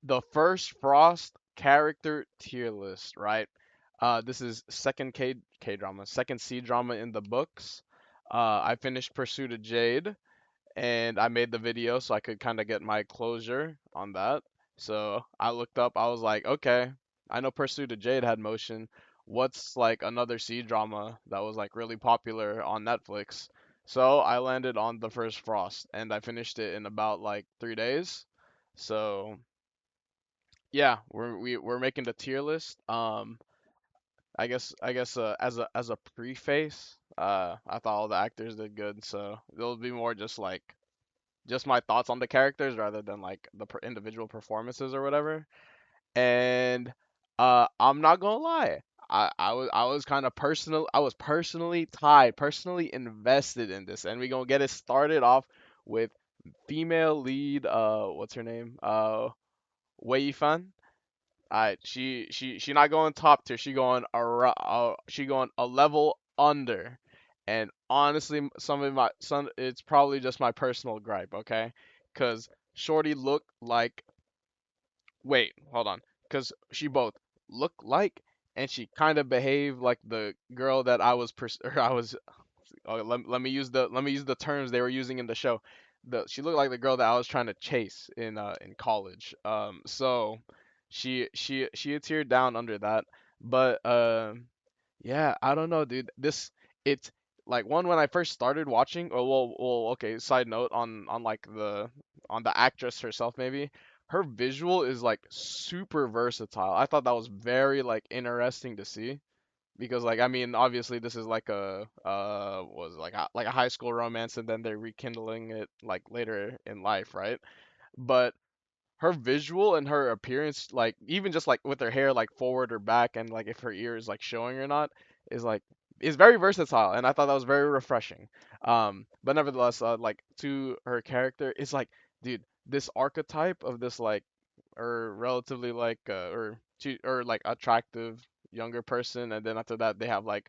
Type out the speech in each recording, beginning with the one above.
The first Frost character tier list, right? This is second K drama, second C drama in the books. I finished Pursuit of Jade, and I made the video so I could kind of get my closure on that. So I looked up, I was like, okay, I know Pursuit of Jade had motion. What's like another C drama that was like really popular on Netflix? So I landed on the first Frost, and I finished it in about like 3 days. So yeah, we're making the tier list. I guess as a preface, I thought all the actors did good, so it'll be more just my thoughts on the characters rather than like the individual performances or whatever. And I'm not gonna lie, I was kind of personal. I was personally tied, personally invested in this, and we gonna get it started off with female lead. What's her name? Wei Fan. Alright, she not going top tier. She going a level under. And honestly, some it's probably just my personal gripe, okay? Cause Shorty looked like wait, hold on. Cause she both look like and she kind of behaved like the girl that I was or I was let me use the terms they were using in the show. She looked like the girl that I was trying to chase in college. So she had teared down under that, but yeah, I don't know, dude. It's like one when I first started watching. Oh okay. Side note on like on the actress herself, maybe her visual is like super versatile. I thought that was very like interesting to see because like I mean obviously this is like a was like a high school romance and then they're rekindling it like later in life, right? But her visual and her appearance, like even just like with her hair like forward or back and like if her ear is like showing or not, is like is very versatile and I thought that was very refreshing. But nevertheless, like to her character, it's like, dude, this archetype of this like or relatively like or like attractive younger person, and then after that they have like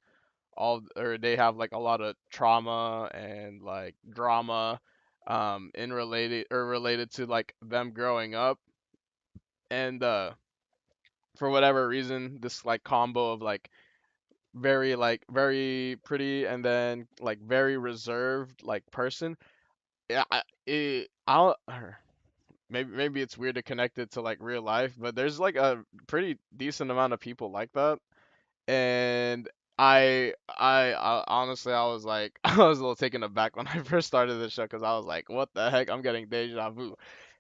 they have like a lot of trauma and like drama in related to like them growing up, and for whatever reason this like combo of like very pretty and then like very reserved like person. Yeah, I'll maybe it's weird to connect it to like real life, but there's like a pretty decent amount of people like that. And I honestly I was like I was a little taken aback when I first started the show because I was like, what the heck? I'm getting deja vu.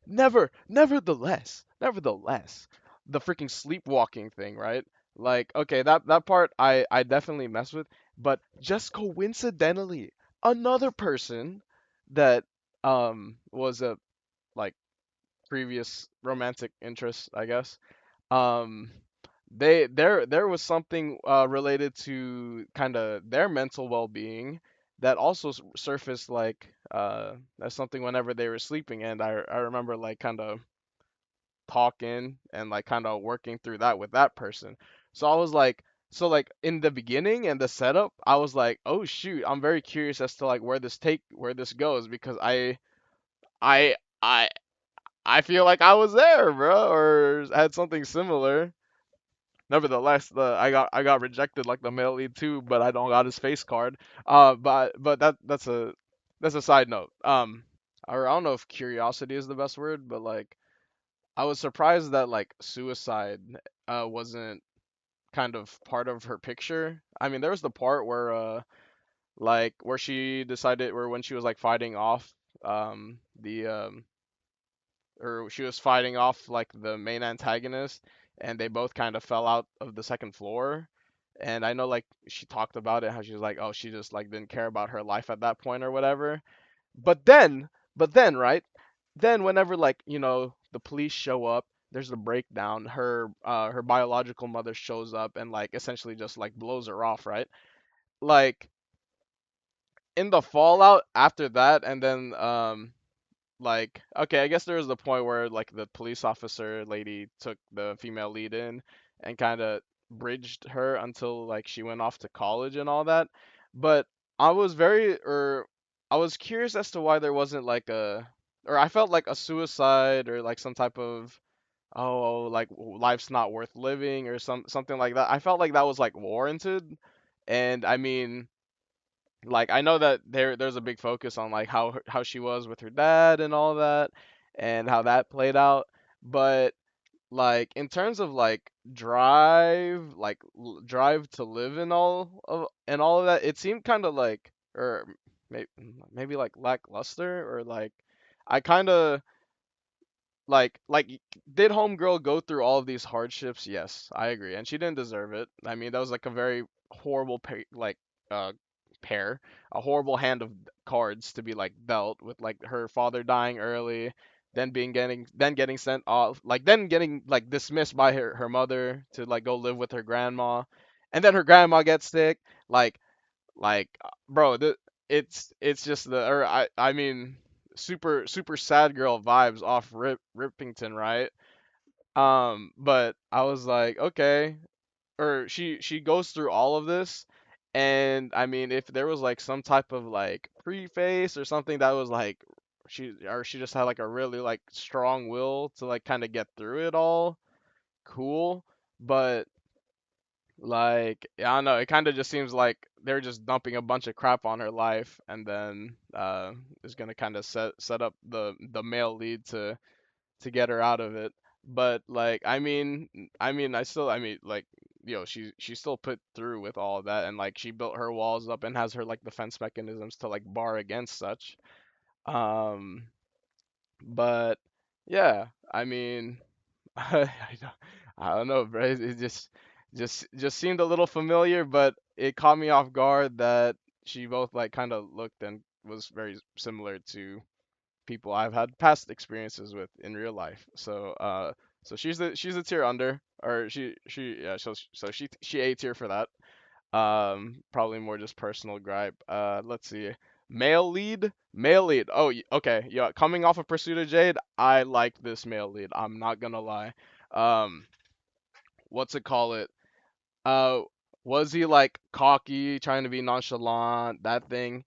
Nevertheless, the freaking sleepwalking thing, right? Like, okay, that part I definitely mess with, but just coincidentally, another person that was a like previous romantic interest, I guess. Um, there was something related to kind of their mental well-being that also surfaced like as something whenever they were sleeping, and I remember like kind of talking and like kind of working through that with that person. So I was like, so like in the beginning and the setup, I was like, oh shoot, I'm very curious as to like where this goes because I I I feel like I was there, bro, or had something similar. Nevertheless, the I got rejected like the male lead too, but I don't got his face card. But that's a side note. Or I don't know if curiosity is the best word, but like I was surprised that like suicide wasn't kind of part of her picture. I mean, there was the part where like where she decided where when she was like fighting off the or she was fighting off like the main antagonist and they both kind of fell out of the second floor. And I know like she talked about it how she was like, oh, she just like didn't care about her life at that point or whatever. But then right, then whenever like, the police show up, there's a breakdown. Her biological mother shows up and like essentially just like blows her off, right? Like in the fallout after that, and then like okay, I guess there was the point where like the police officer lady took the female lead in and kind of bridged her until like she went off to college and all that. But I was very or I was curious as to why there wasn't like a or I felt like a suicide or like some type of oh, like life's not worth living or something like that. I felt like that was like warranted. And I mean, like I know that there's a big focus on like how she was with her dad and all that and how that played out. But like in terms of like drive, like drive to live and all of that, it seemed kind of like or maybe like lackluster or like I kind of like did homegirl go through all of these hardships? Yes, I agree, and she didn't deserve it. I mean, that was like a very horrible uh pair, a horrible hand of cards to be like dealt with, like her father dying early, then getting sent off, like then getting like dismissed by her mother to like go live with her grandma, and then her grandma gets sick. Bro, it's just the or I mean super sad girl vibes off Rippington, right? But I was like, okay, or she goes through all of this, and I mean, if there was like some type of like preface or something that was like she just had like a really like strong will to like kind of get through it all, cool. But like, I don't know, it kind of just seems like they're just dumping a bunch of crap on her life, and then is gonna kind of set up the male lead to get her out of it. But like, I mean, like, she still put through with all of that, and like she built her walls up and has her like defense mechanisms to like bar against such. Um, but yeah, I mean, don't, I don't know, bro. It just seemed a little familiar, but it caught me off guard that she both like kind of looked and was very similar to people I've had past experiences with in real life. So she's a tier under, or she yeah, so she A tier for that. Probably more just personal gripe. Let's see. Male lead. Oh, okay. Yeah, coming off of Pursuit of Jade, I like this male lead. I'm not gonna lie. Um, what's it call it? Uh, was he like cocky, trying to be nonchalant, that thing?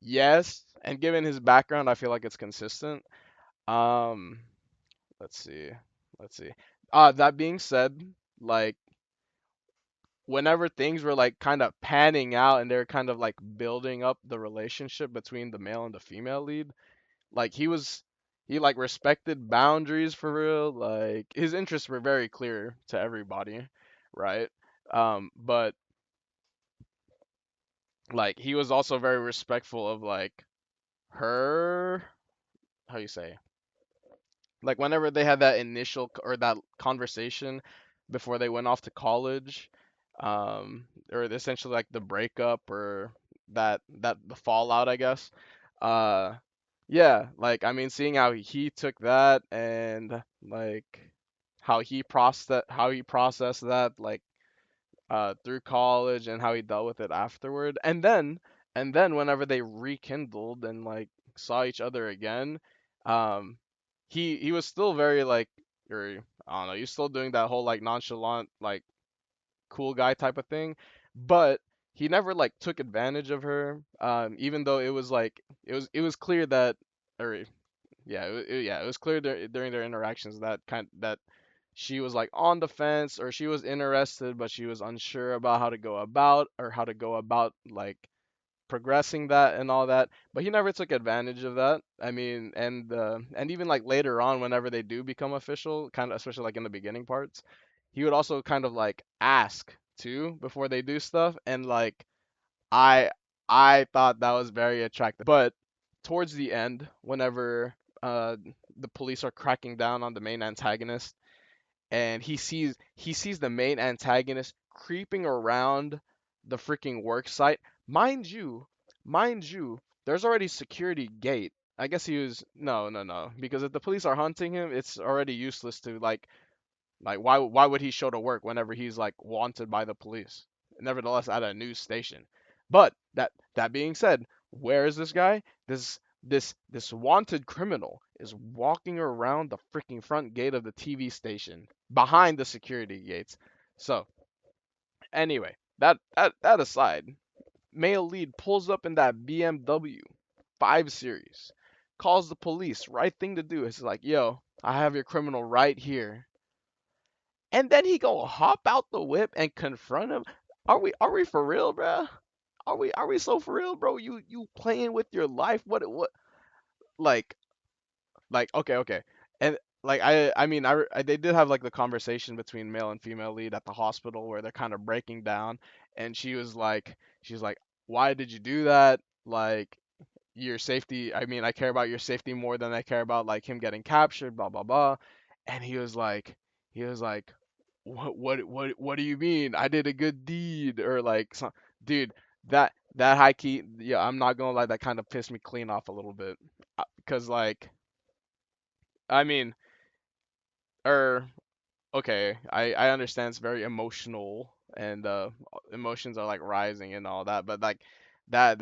Yes. And given his background, I feel like it's consistent. Um, let's see. Let's see. That being said, like whenever things were like kind of panning out and they're kind of like building up the relationship between the male and the female lead, like he like respected boundaries for real. Like his interests were very clear to everybody, right? But like he was also very respectful of like her, how you say, like whenever they had that or that conversation before they went off to college, or essentially like the breakup or that the fallout, I guess. Uh, yeah, like I mean, seeing how he took that and like how he processed that like through college and how he dealt with it afterward, and then whenever they rekindled and like saw each other again, um, he was still very like, or I don't know, he's still doing that whole like nonchalant like cool guy type of thing, but he never like took advantage of her. Even though it was like it was clear that, or yeah, yeah, it was clear during their interactions that she was like on the fence or she was interested, but she was unsure about how to go about like progressing that and all that. But he never took advantage of that. I mean, and even like later on, whenever they do become official, kind of especially like in the beginning parts, he would also kind of like ask too before they do stuff, and like I I thought that was very attractive. But towards the end, whenever the police are cracking down on the main antagonist, and he sees the main antagonist creeping around the freaking work site. Mind you, mind you, there's already security gate. I guess he was no, because if the police are hunting him, it's already useless to like why would he show to work whenever he's like wanted by the police? Nevertheless, at a news station. But that being said, where is this guy? This wanted criminal is walking around the freaking front gate of the TV station behind the security gates. So anyway, that aside, male lead pulls up in that BMW 5 Series, calls the police. Right thing to do is like, yo, I have your criminal right here. and then he go hop out the whip and confront him. Are we for real, bruh? Are we so for real, bro? You playing with your life? What like okay. And like they did have like the conversation between male and female lead at the hospital where they're kind of breaking down, and she's like, why did you do that? Like, your safety. I mean, I care about your safety more than I care about like him getting captured, blah blah blah. And he was like, what do you mean? I did a good deed, or like some dude, that high key, yeah, I'm not gonna lie, that kind of pissed me clean off a little bit. Cause like, I mean, or okay, I understand it's very emotional, and emotions are like rising and all that, but like that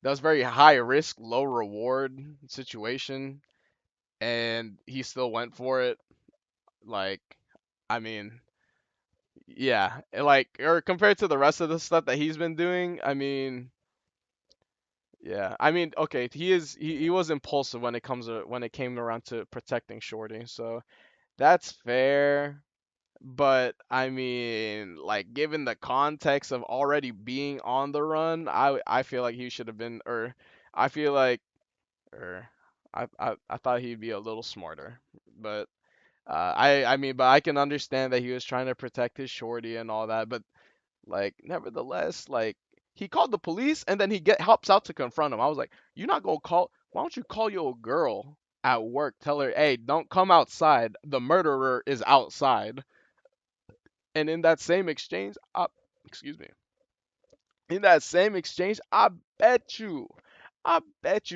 was very high risk, low reward situation, and he still went for it. Like, I mean, yeah, like, or compared to the rest of the stuff that he's been doing, I mean, yeah, I mean, okay, he was impulsive when it came around to protecting Shorty, so that's fair. But I mean, like, given the context of already being on the run, I feel like he should have been, or I feel like, or I thought he'd be a little smarter. But I mean, but I can understand that he was trying to protect his shorty and all that. But like, nevertheless, like, he called the police and then he get hops out to confront him. I was like, you're not gonna call? Why don't you call your girl at work? Tell her, hey, don't come outside. The murderer is outside. And in that same exchange, excuse me, in that same exchange, I bet you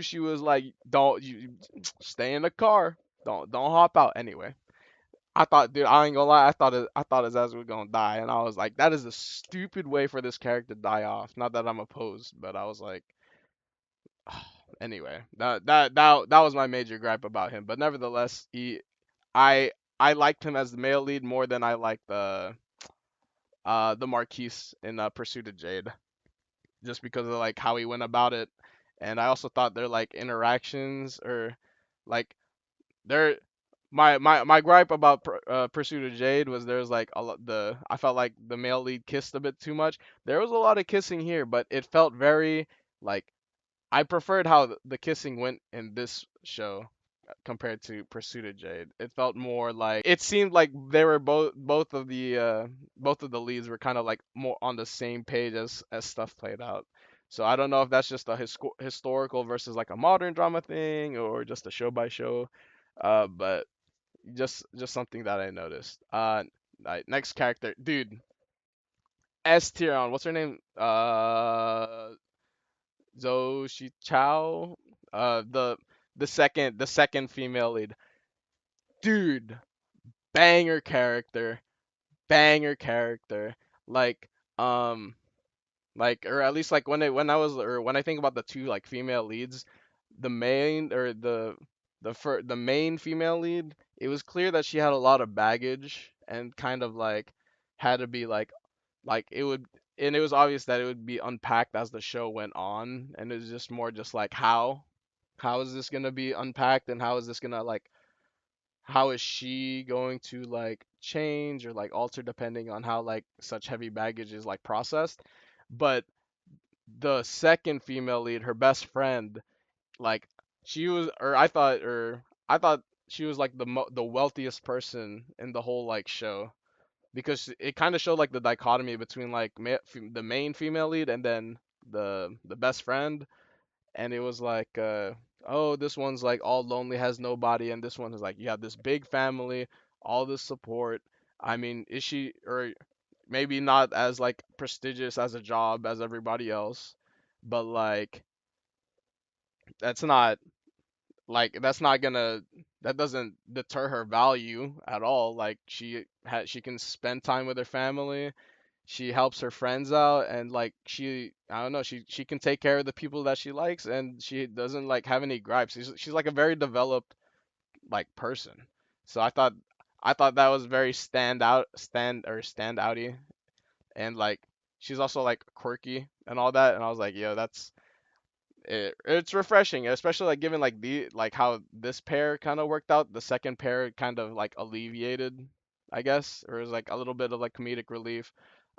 she was like, don't you stay in the car, don't hop out. Anyway, I thought, dude, I ain't gonna lie, I thought his ass was gonna die, and I was like, that is a stupid way for this character to die off. Not that I'm opposed, but I was like, anyway, that was my major gripe about him. But nevertheless, I I liked him as the male lead more than I liked the Marquise in Pursuit of Jade, just because of like how he went about it, and I also thought their like interactions, or like their my gripe about Pursuit of Jade was there's like a lot the I felt like the male lead kissed a bit too much. There was a lot of kissing here, but it felt very like I preferred how the kissing went in this show compared to Pursuit of Jade. It felt more like it seemed like they were both of the leads were kind of like more on the same page as stuff played out. So I don't know if that's just a historical versus like a modern drama thing, or just a show by show. But just something that I noticed. Right, next character, dude, S tier on what's her name? Zoe Chow. The second female lead. Dude, banger character, banger character. Like, um, or at least like when I think about the two like female leads, the main or the main female lead, it was clear that she had a lot of baggage and kind of like had to be like it would, and it was obvious that it would be unpacked as the show went on, and it was just more just like how is this gonna be unpacked, and how is this gonna like how is she going to like change or like alter depending on how like such heavy baggage is like processed. But the second female lead, her best friend, like she was, or I thought she was like the wealthiest person in the whole like show, because it kind of showed like the dichotomy between like the main female lead and then the best friend, and it was like, oh, this one's like all lonely, has nobody, and this one is like, you have this big family, all this support. I mean, is she, or maybe not as like prestigious as a job as everybody else, but like that's not that's not gonna, that doesn't deter her value at all. Like, she can spend time with her family, she helps her friends out, and like I don't know, she can take care of the people that she likes, and she doesn't like have any gripes. She's like a very developed like person. So I thought that was very stand outy, and like she's also like quirky and all that, and I was like, yo, it's refreshing, especially like given like the like how this pair kind of worked out. The second pair kind of like alleviated I guess, or it was like a little bit of like comedic relief,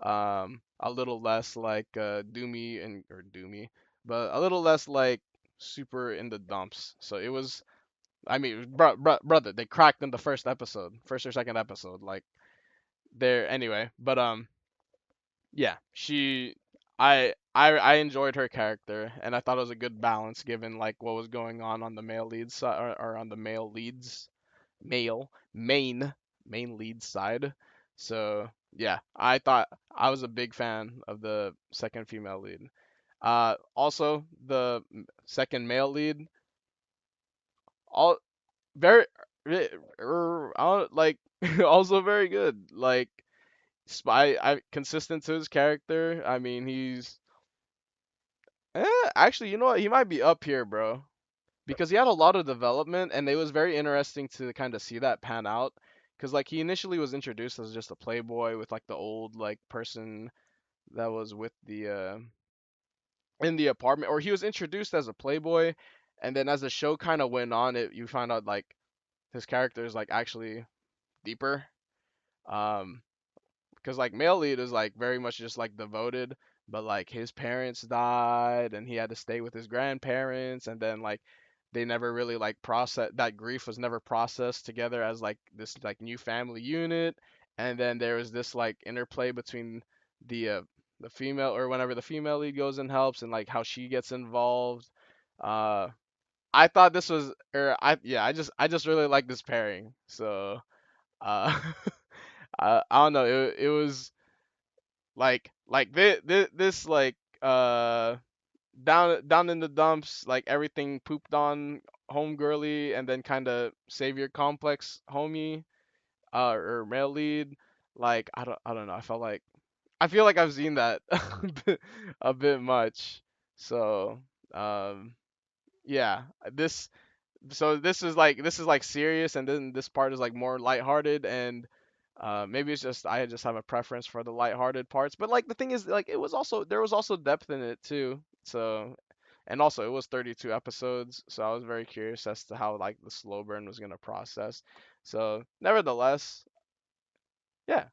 a little less like doomy and or doomy, but a little less like super in the dumps. So it was, I mean, brother, they cracked in the first episode, first or second episode, like there anyway. But yeah, I enjoyed her character, and I thought it was a good balance given like what was going on the male lead side or on the male leads male main lead side. So yeah, I thought I was a big fan of the second female lead. Also the second male lead, all very, like also very good. Like I consistent to his character. I mean, he's actually, you know what? He might be up here, bro, because he had a lot of development, and it was very interesting to kind of see that pan out. Because like he initially was introduced as just a playboy with like the old like person that was with the in the apartment, or he was introduced as a playboy, and then as the show kind of went on, you find out like his character is like actually deeper. Um, because like male lead is like very much just like devoted, but like his parents died and he had to stay with his grandparents, and then like they never really like process that grief was never processed together as like this like new family unit. And then there was this like interplay between the uh the female, or whenever the female lead goes and helps, and like how she gets involved. uh I thought this was, or I yeah, I just really like this pairing. So uh I don't know, it was like this like down in the dumps, like everything pooped on homegirly, and then kind of savior complex homie, or male lead. Like I don't know, I feel like I've seen that a bit much. So um yeah, this so this is like serious, and then this part is like more lighthearted, and maybe it's just I just have a preference for the lighthearted parts. But like the thing is, like there was also depth in it too. So, and also it was 32 episodes, so I was very curious as to how like the slow burn was gonna process. So nevertheless, yeah,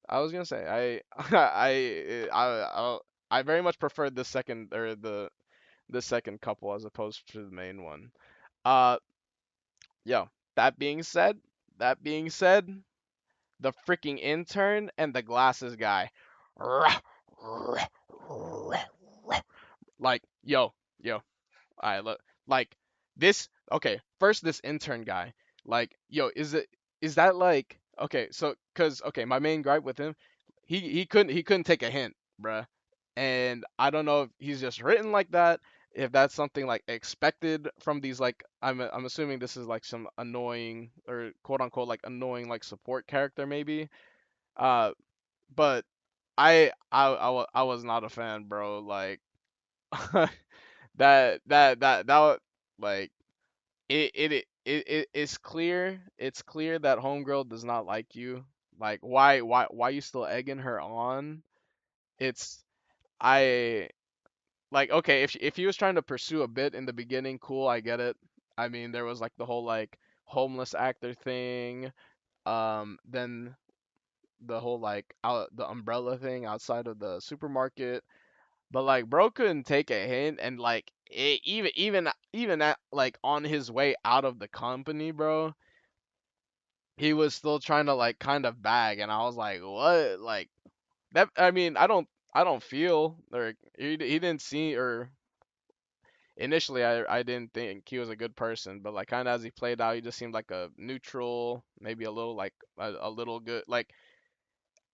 I was gonna say I very much preferred the second, or the second couple as opposed to the main one. Uh, Yo, that being said, that being said, the freaking intern and the glasses guy. Like, yo, alright, look, like this. Okay, first this intern guy. Like, yo, is that like okay? So, cause okay, my main gripe with him, he couldn't take a hint, bruh. And I don't know if he's just written like that, if that's something like expected from these like I'm assuming this is like some annoying, or quote unquote like annoying like support character maybe. Uh, but I was not a fan, bro. Like like it's clear that homegirl does not like you. Like why you still egging her on? It's I like okay, if he was trying to pursue a bit in the beginning, cool, I get it. I mean, there was like the whole like homeless actor thing, then the whole like the umbrella thing outside of the supermarket. But like bro couldn't take a hint, and like even at like on his way out of the company, bro, he was still trying to like kind of bag, and I was like, what? Like that? I mean, I don't feel, or he didn't see, or initially I didn't think he was a good person, but like kind of as he played out, he just seemed like a neutral, maybe a little like a little good. Like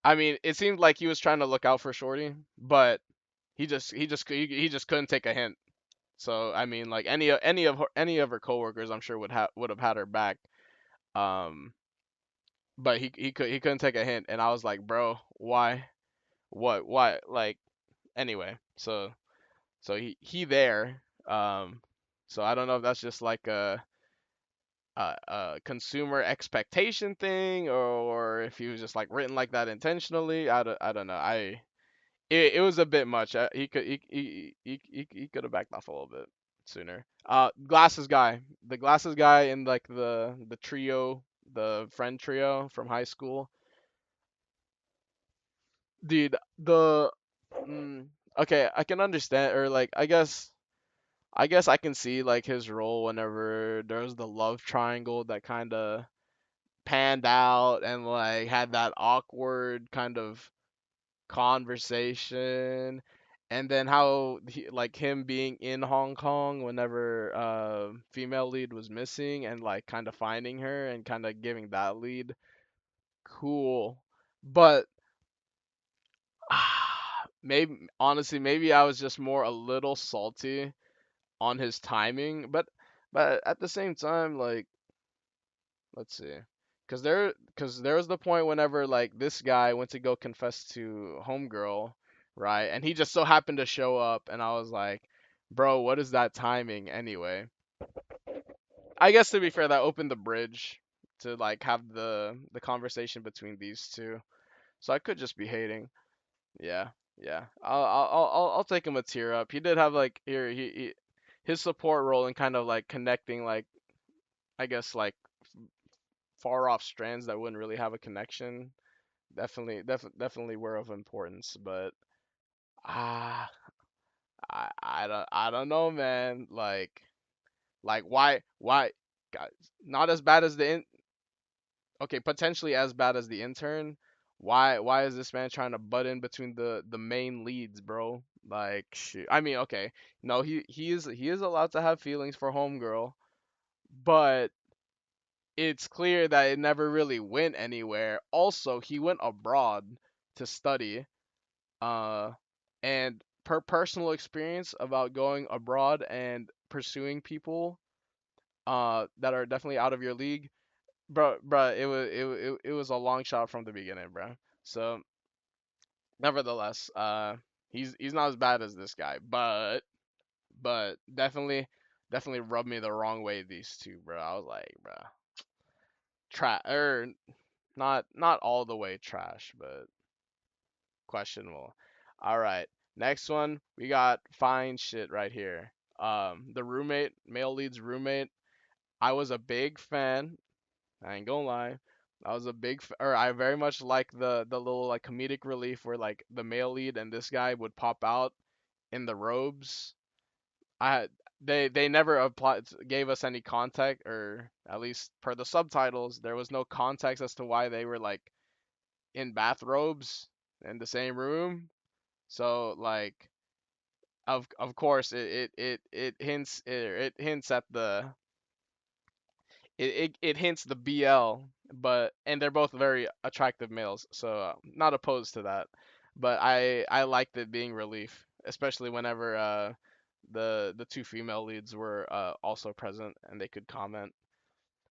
I mean, it seemed like he was trying to look out for Shorty, but he just couldn't take a hint. So I mean, like any of her coworkers, I'm sure would have had her back. Um, but he couldn't take a hint, and I was like, bro, why? What? Why? Like anyway, so he there. So I don't know if that's just like a consumer expectation thing, or if he was just like written like that intentionally. I don't know. It was a bit much. He could have backed off a little bit sooner. The glasses guy in like the trio, the friend trio from high school. dude. The mm, okay, I can understand, or like I guess I can see like his role whenever there was the love triangle that kind of panned out and like had that awkward kind of conversation, and then how like him being in Hong Kong whenever female lead was missing and like kind of finding her and kind of giving that lead. Cool. But maybe honestly maybe I was just more a little salty on his timing, but at the same time, like, let's see, because there was the point whenever like this guy went to go confess to homegirl, right, and he just so happened to show up, and I was like, bro, what is that timing anyway? I guess to be fair, that opened the bridge to like have the conversation between these two, so I could just be hating. Yeah, yeah. I'll take him a tier up. He did have like here he his support role in kind of like connecting like I guess like far off strands that wouldn't really have a connection. Definitely were of importance, but ah, I don't know, man. Like why, guys, not as bad as okay, potentially as bad as the intern. Why is this man trying to butt in between the main leads, bro? Like, shoot. I mean, okay, no, he is allowed to have feelings for homegirl, but it's clear that it never really went anywhere. Also, he went abroad to study, uh, and per personal experience about going abroad and pursuing people, that are definitely out of your league, bro, it was a long shot from the beginning, bro. So, nevertheless, he's not as bad as this guy, but definitely rubbed me the wrong way. These two, bro. I was like, bro, not all the way trash, but questionable. All right, next one we got fine shit right here. The roommate, male lead's roommate. I was a big fan. I ain't gonna lie. I was a or I very much like the little like comedic relief where like the male lead and this guy would pop out in the robes. I they never gave us any context, or at least per the subtitles, there was no context as to why they were like in bathrobes in the same room. So like of course it hints at it hints the BL, but and they're both very attractive males, so not opposed to that. But I liked it being relief, especially whenever the two female leads were also present and they could comment.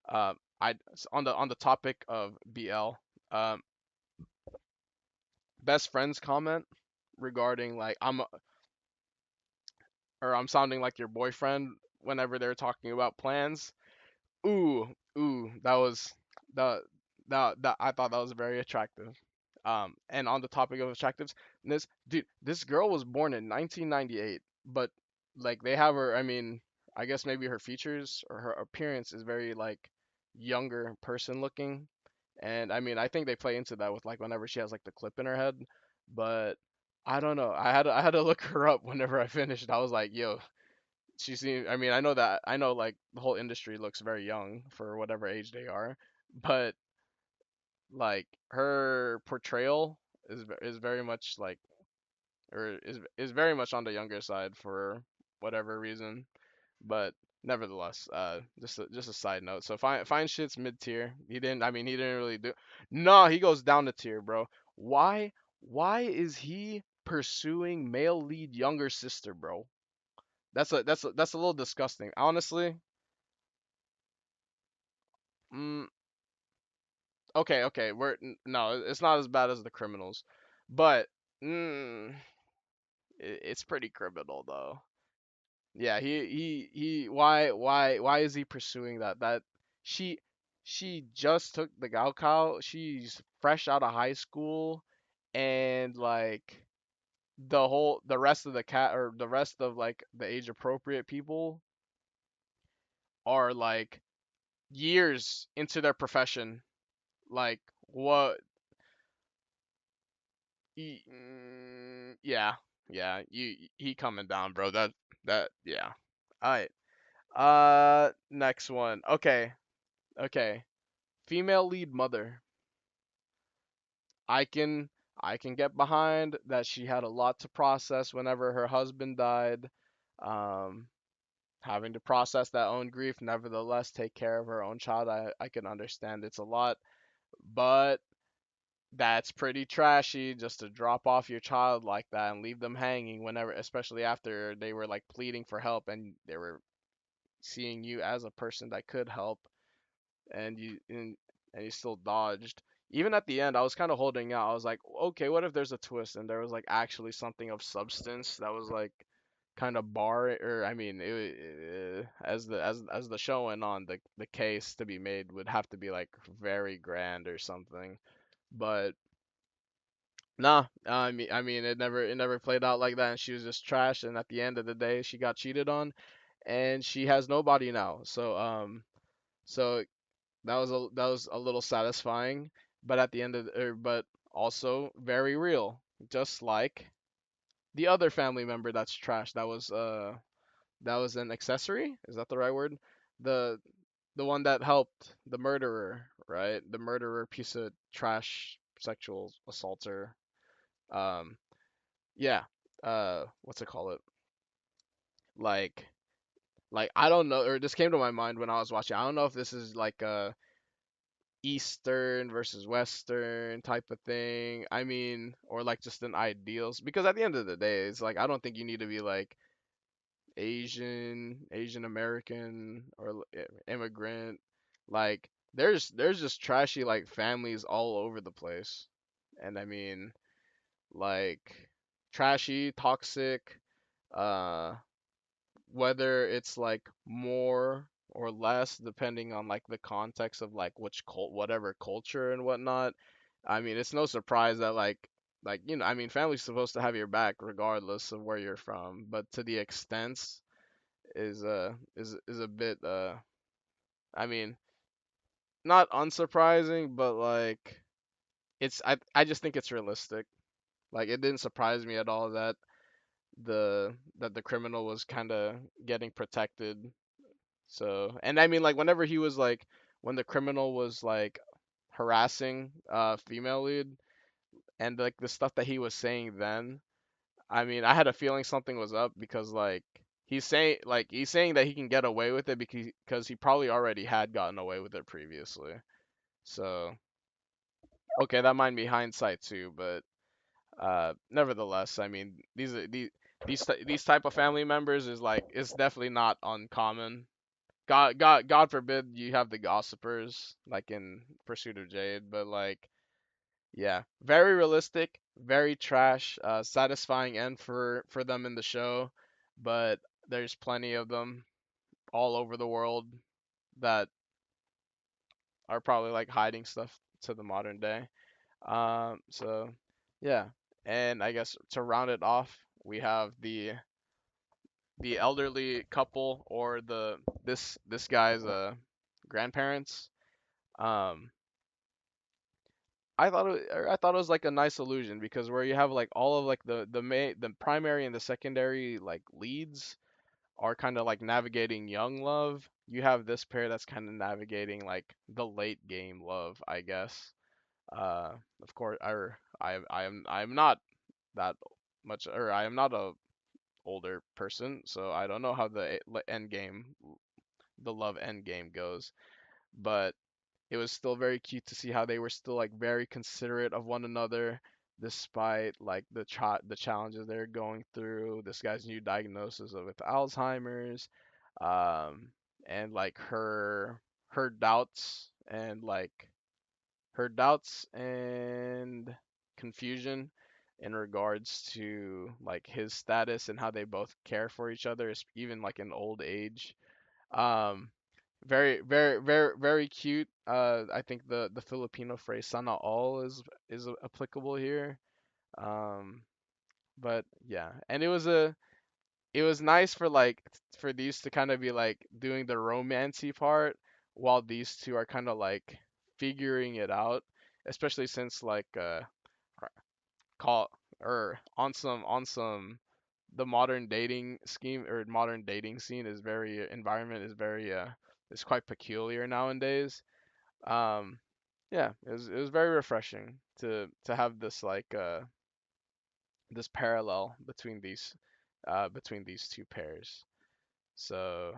I on the topic of BL, um, best friends comment regarding like I'm sounding like your boyfriend whenever they're talking about plans. Ooh, ooh, that was that that I thought that was very attractive. And on the topic of attractives, this girl was born in 1998, but like they have her. I mean, I guess maybe her features or her appearance is very like younger person looking, and I mean I think they play into that with like whenever she has like the clip in her head, but I don't know. I had to look her up whenever I finished. I was like, yo, she seems. I mean, I know like the whole industry looks very young for whatever age they are, but like her portrayal is very much like or is very much on the younger side for whatever reason. But nevertheless, just a side note. So fine shit's mid tier. He didn't really do. No, he goes down the tier, bro. Why is he pursuing male lead younger sister, bro? That's a little disgusting. Honestly, mm, okay, okay. No, it's not as bad as the criminals, but mm, it's pretty criminal though. Yeah, he. Why is he pursuing that? She she just took the Gaokao. She's fresh out of high school, and like the rest of the cat or the rest of like the age appropriate people are like years into their profession. Like what Yeah, yeah. He coming down, bro. That yeah. All right. Next one. Okay, okay. Female lead mother. I can I can get behind that she had a lot to process whenever her husband died. Um, Having to process that own grief, nevertheless take care of her own child. I can understand it's a lot, but that's pretty trashy just to drop off your child like that and leave them hanging whenever, especially after they were like pleading for help and they were seeing you as a person that could help, and you still dodged. Even at the end, I was kind of holding out. I was like, okay, what if there's a twist and there was like actually something of substance that was like kind of bar, or I mean, as the show went on, the case to be made would have to be like very grand or something. But nah, I mean, it never played out like that, and she was just trash. And at the end of the day, she got cheated on, and she has nobody now. So that was a little satisfying, but at the end of but also very real, just like the other family member that's trash. That was an accessory. Is that the right word? The the one that helped the murderer, right? The murderer, piece of trash, sexual assaulter. Um, yeah. What's it called? It like I don't know, or this came to my mind when I was watching. I don't know if this is like a Eastern versus Western type of thing. I mean, or like just an ideals. Because at the end of the day, it's like I don't think you need to be like Asian American, or immigrant. Like there's just trashy like families all over the place. And I mean, like trashy, toxic, uh whether it's like more or less depending on like the context of like whatever culture and whatnot. I mean, it's no surprise that I mean, family's supposed to have your back regardless of where you're from, but to the extent is a bit I mean, not unsurprising, but like I just think it's realistic. Like it didn't surprise me at all that the criminal was kind of getting protected. So, and I mean, like, whenever he was like, when the criminal was like harassing female lead, and like the stuff that he was saying then, I mean, I had a feeling something was up because he's saying that he can get away with it because he probably already had gotten away with it previously. So, okay, that might be hindsight too, but nevertheless, I mean, these type of family members is like it's definitely not uncommon. God forbid you have the gossipers like in Pursuit of Jade, but like, yeah, very realistic, very trash, satisfying end for them in the show, but there's plenty of them all over the world that are probably like hiding stuff to the modern day. So yeah, and I guess to round it off, we have the elderly couple, or this guy's grandparents. Um, I thought it was like a nice illusion because where you have like all of like the primary and the secondary like leads are kind of like navigating young love. You have this pair that's kind of navigating like the late game love, I guess. Of course, I am not that much, or I am not a older person, so I don't know how end game, the love end game goes, but it was still very cute to see how they were still like very considerate of one another despite like the challenges they're going through. This guy's new diagnosis with Alzheimer's, um, and like her doubts and confusion in regards to like his status and how they both care for each other, even like in old age. Um, Very, very, very, very cute. I think the Filipino phrase "sana all" is applicable here. Um, but yeah, and it was nice for these to kind of be like doing the romancy part while these two are kind of like figuring it out, especially since like call or on some the modern dating scheme or modern dating scene is very environment is very is quite peculiar nowadays. Um, yeah, it was very refreshing to have this like this parallel between these two pairs. So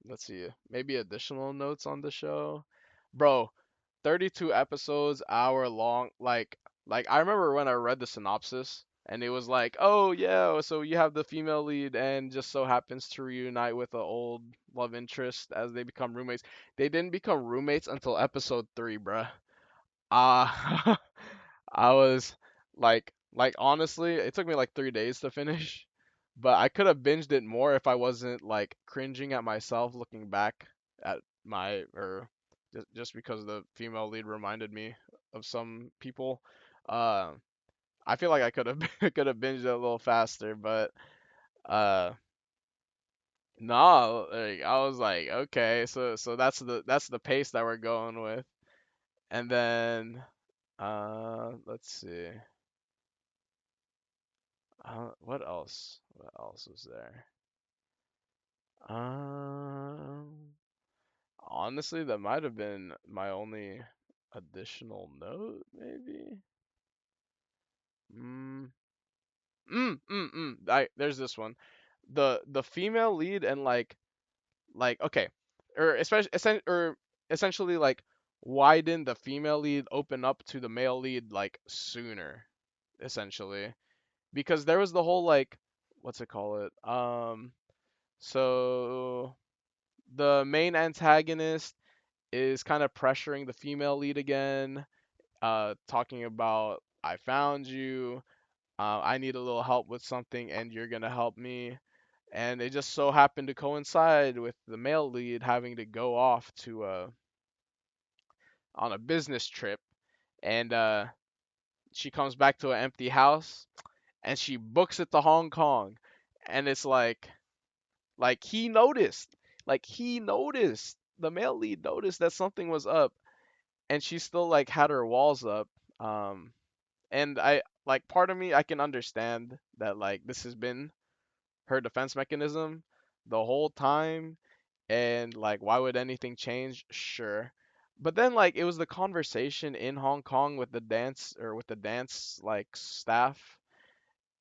let's see, maybe additional notes on the show, bro. 32 episodes, hour long. Like I remember when I read the synopsis and it was like, oh yeah, so you have the female lead and just so happens to reunite with an old love interest as they become roommates. They didn't become roommates until episode 3, bruh. Ah, I was like honestly, it took me like 3 days to finish, but I could have binged it more if I wasn't like cringing at myself looking back at my or just because the female lead reminded me of some people. Uh, I feel like I could have could have binged it a little faster, but uh, no, like, I was like, okay, so that's the pace that we're going with, and then let's see. What else? What else was there? Um, Honestly, that might have been my only additional note, maybe. Mm, there's this one. The female lead and like okay, or especially or essentially like why didn't the female lead open up to the male lead like sooner? Essentially, because there was the whole like what's it call it? So the main antagonist is kind of pressuring the female lead again, talking about I found you, I need a little help with something, and you're gonna help me. And it just so happened to coincide with the male lead having to go off to on a business trip, and she comes back to an empty house, and she books it to Hong Kong, and it's like he noticed the male lead noticed that something was up, and she still like had her walls up. Um, and I like part of me I can understand that like this has been her defense mechanism the whole time, and like why would anything change? Sure. But then like it was the conversation in Hong Kong with the dance like staff,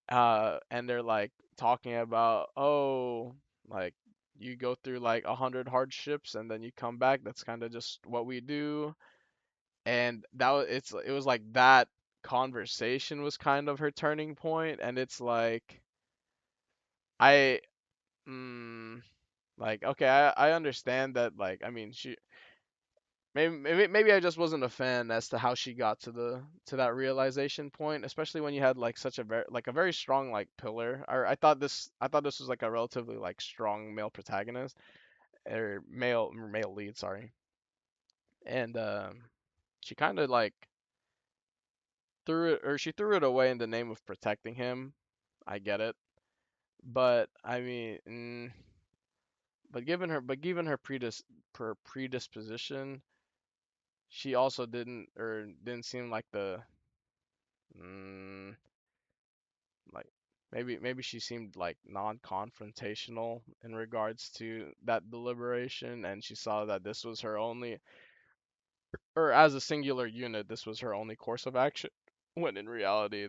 and they're like talking about, oh, like you go through like 100 hardships and then you come back. That's kind of just what we do. And it was like that conversation was kind of her turning point, and it's like I mm, like okay, I understand that like I mean she maybe I just wasn't a fan as to how she got to that realization point, especially when you had like such a very strong like pillar. Or I thought this was like a relatively like strong male protagonist or male lead, sorry. And she kind of like she threw it away in the name of protecting him. I get it, but I mean, given her predisposition, she also didn't seem like the mm, like maybe she seemed like non-confrontational in regards to that deliberation, and she saw that this was her only, or as a singular unit, this was her only course of action, when in reality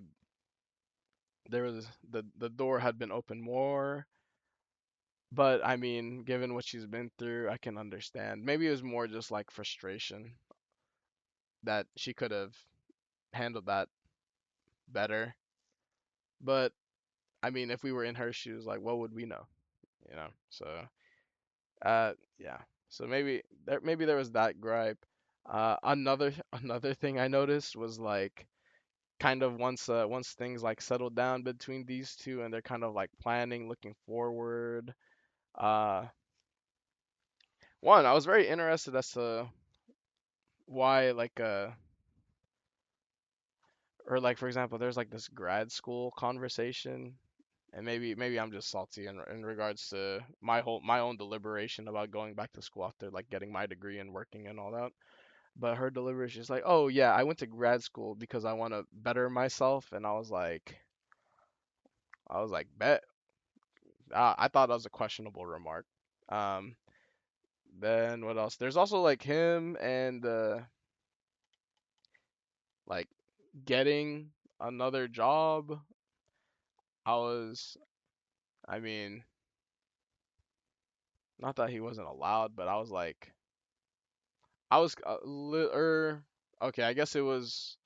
there was the door had been opened more. But I mean, given what she's been through, I can understand. Maybe it was more just like frustration that she could have handled that better. But I mean, if we were in her shoes, like what would we know? You know? So yeah. So maybe there was that gripe. Another thing I noticed was like kind of once things like settled down between these two and they're kind of like planning, looking forward. Uh One, I was very interested as to why or like for example there's like this grad school conversation, and maybe I'm just salty in regards to my own deliberation about going back to school after like getting my degree and working and all that. But her delivery, she's like, "Oh yeah, I went to grad school because I want to better myself," and I was like, bet. I thought that was a questionable remark. Um, then what else? There's also like him and like getting another job. I was, I mean, not that he wasn't allowed, but I was like, I was okay. I guess it was.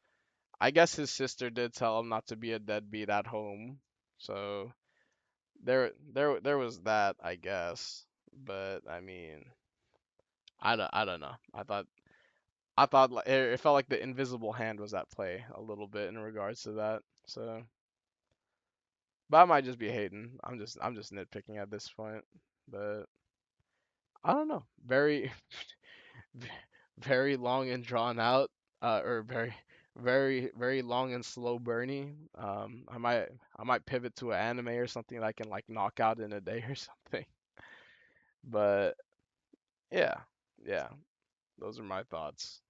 I guess his sister did tell him not to be a deadbeat at home, so there was that, I guess. But I mean, I don't know. I thought like it felt like the invisible hand was at play a little bit in regards to that. So, but I might just be hating. I'm just nitpicking at this point. But I don't know. Very very long and drawn out, or very long and slow burny. I might pivot to an anime or something that I can like knock out in a day or something. But yeah, yeah, those are my thoughts.